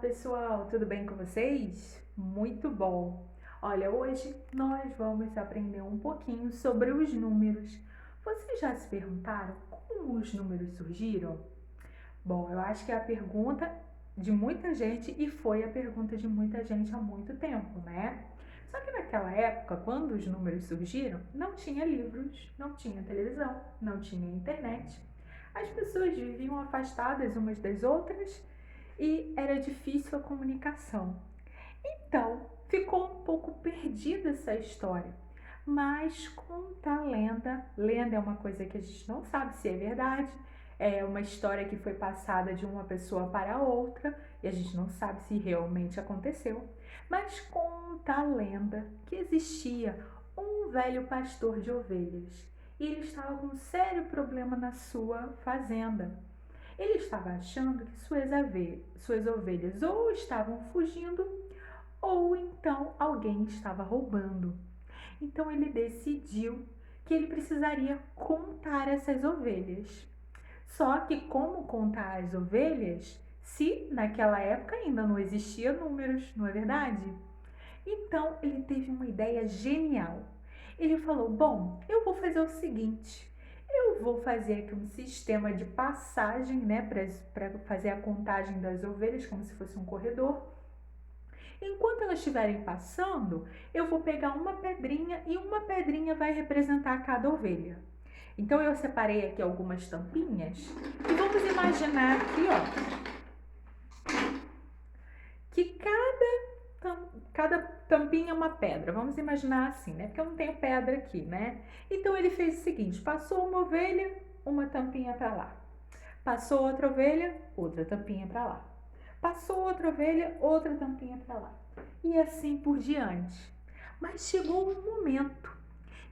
pessoal, tudo bem com vocês? Muito bom! Olha, hoje nós vamos aprender um pouquinho sobre os números. Vocês já se perguntaram como os números surgiram? Bom, eu acho que é a pergunta de muita gente e foi a pergunta de muita gente há muito tempo, né? Só que naquela época, quando os números surgiram, não tinha livros, não tinha televisão, não tinha internet. As pessoas viviam afastadas umas das outras e era difícil a comunicação. Então, ficou um pouco perdida essa história. Mas conta a lenda. Lenda é uma coisa que a gente não sabe se é verdade. É uma história que foi passada de uma pessoa para outra e a gente não sabe se realmente aconteceu. Mas conta a lenda que existia um velho pastor de ovelhas e ele estava com um sério problema na sua fazenda. Ele estava achando que suas ovelhas ou estavam fugindo ou então alguém estava roubando. Então ele decidiu que ele precisaria contar essas ovelhas. Só que como contar as ovelhas se naquela época ainda não existia números, não é verdade? Então ele teve uma ideia genial. Ele falou: Bom, eu vou fazer o seguinte. Eu vou fazer aqui um sistema de passagem, né, para fazer a contagem das ovelhas, como se fosse um corredor. Enquanto elas estiverem passando, eu vou pegar uma pedrinha e uma pedrinha vai representar cada ovelha. Então eu separei aqui algumas tampinhas e vamos imaginar aqui, ó, que cada tampinha é uma pedra. Vamos imaginar assim, né? Porque eu não tenho pedra aqui, né? Então ele fez o seguinte: passou uma ovelha, uma tampinha para lá. Passou outra ovelha, outra tampinha para lá. Passou outra ovelha, outra tampinha para lá. E assim por diante. Mas chegou um momento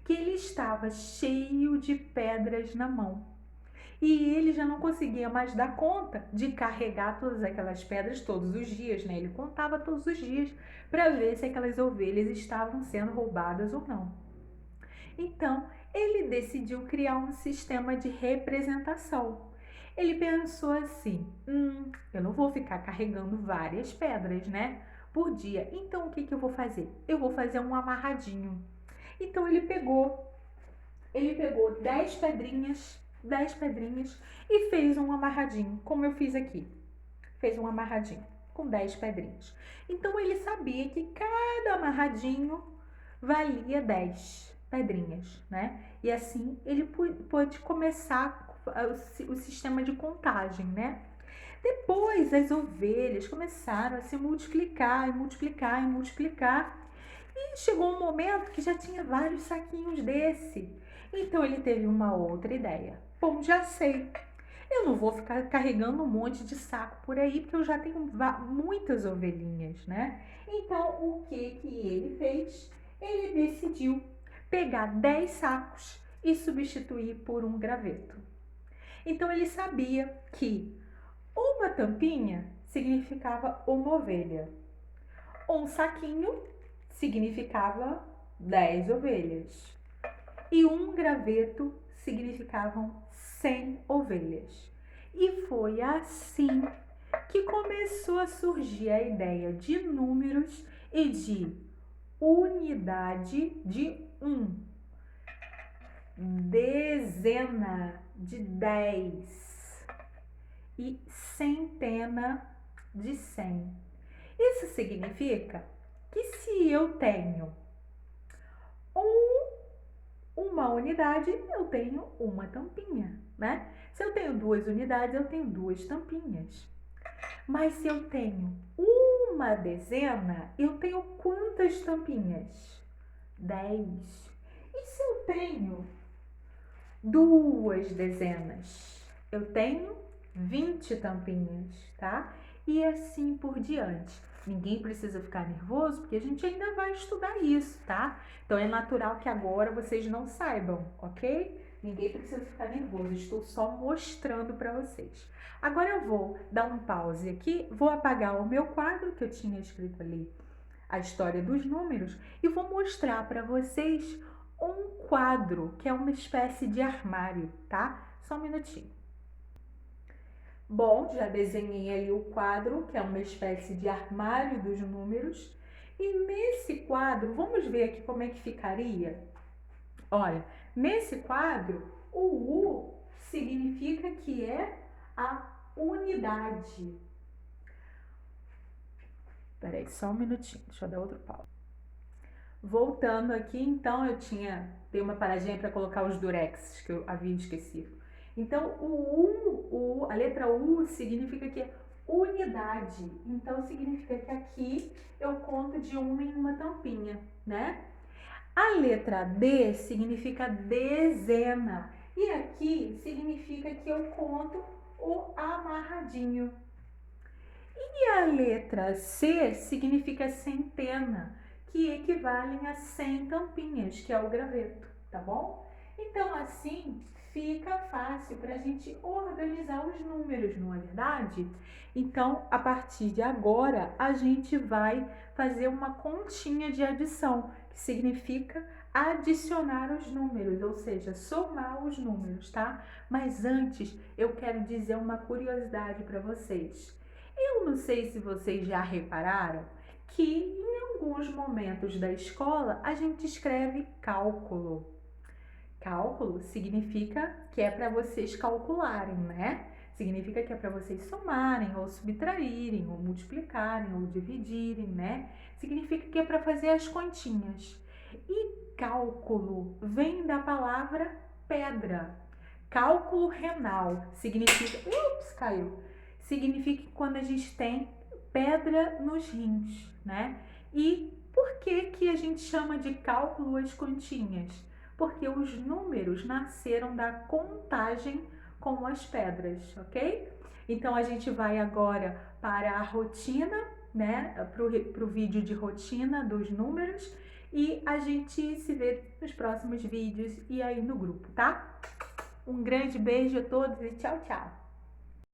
que ele estava cheio de pedras na mão. E ele já não conseguia mais dar conta de carregar todas aquelas pedras todos os dias, né? Ele contava todos os dias para ver se aquelas ovelhas estavam sendo roubadas ou não. Então, ele decidiu criar um sistema de representação. Ele pensou assim: eu não vou ficar carregando várias pedras, né? Por dia. Então, o que eu vou fazer? Eu vou fazer um amarradinho. Então, ele pegou 10 pedrinhas e fez um amarradinho, como eu fiz aqui. Fez um amarradinho com 10 pedrinhas. Então ele sabia que cada amarradinho valia 10 pedrinhas, né? E assim ele pôde começar o sistema de contagem, né? Depois as ovelhas começaram a se multiplicar e multiplicar e multiplicar. E chegou um momento que já tinha vários saquinhos desse. Então ele teve uma outra ideia. Bom, já sei. Eu não vou ficar carregando um monte de saco por aí, porque eu já tenho muitas ovelhinhas, né? Então, o que ele fez? Ele decidiu pegar 10 sacos e substituir por um graveto. Então, ele sabia que uma tampinha significava uma ovelha, um saquinho significava 10 ovelhas e um graveto significavam 100 ovelhas. E foi assim que começou a surgir a ideia de números e de unidade de dezena de 10 e centena de 100. Isso significa que se eu tenho uma unidade, eu tenho uma tampinha, né? Se eu tenho 2 unidades, eu tenho 2 tampinhas. Mas se eu tenho uma dezena, eu tenho quantas tampinhas? 10. E se eu tenho 2 dezenas? Eu tenho 20 tampinhas, tá? E assim por diante. Ninguém precisa ficar nervoso, porque a gente ainda vai estudar isso, tá? Então é natural que agora vocês não saibam, ok? Ninguém precisa ficar nervoso, estou só mostrando para vocês. Agora eu vou dar um pause aqui, vou apagar o meu quadro que eu tinha escrito ali, a história dos números, e vou mostrar para vocês um quadro que é uma espécie de armário, tá? Só um minutinho. Bom, já desenhei ali o quadro, que é uma espécie de armário dos números. E nesse quadro, vamos ver aqui como é que ficaria? Olha, nesse quadro, o U significa que é a unidade. Peraí, só um minutinho, deixa eu dar outro pau. Voltando aqui, então, dei uma paradinha para colocar os durex que eu havia esquecido. Então, a letra U significa que é unidade. Então, significa que aqui eu conto de uma em uma tampinha, né? A letra D significa dezena. E aqui significa que eu conto o amarradinho. E a letra C significa centena, que equivalem a 100 tampinhas, que é o graveto, tá bom? Então, assim fica fácil para a gente organizar os números, não é verdade? Então, a partir de agora, a gente vai fazer uma continha de adição, que significa adicionar os números, ou seja, somar os números, tá? Mas antes, eu quero dizer uma curiosidade para vocês. Eu não sei se vocês já repararam que em alguns momentos da escola a gente escreve cálculo. Cálculo significa que é para vocês calcularem, né? Significa que é para vocês somarem, ou subtraírem, ou multiplicarem, ou dividirem, né? Significa que é para fazer as continhas. E cálculo vem da palavra pedra. Cálculo renal significa. Ups, caiu. Significa que quando a gente tem pedra nos rins, né? E por que a gente chama de cálculo as continhas? Porque os números nasceram da contagem com as pedras, ok? Então a gente vai agora para a rotina, né? Para o vídeo de rotina dos números e a gente se vê nos próximos vídeos e aí no grupo, tá? Um grande beijo a todos e tchau, tchau!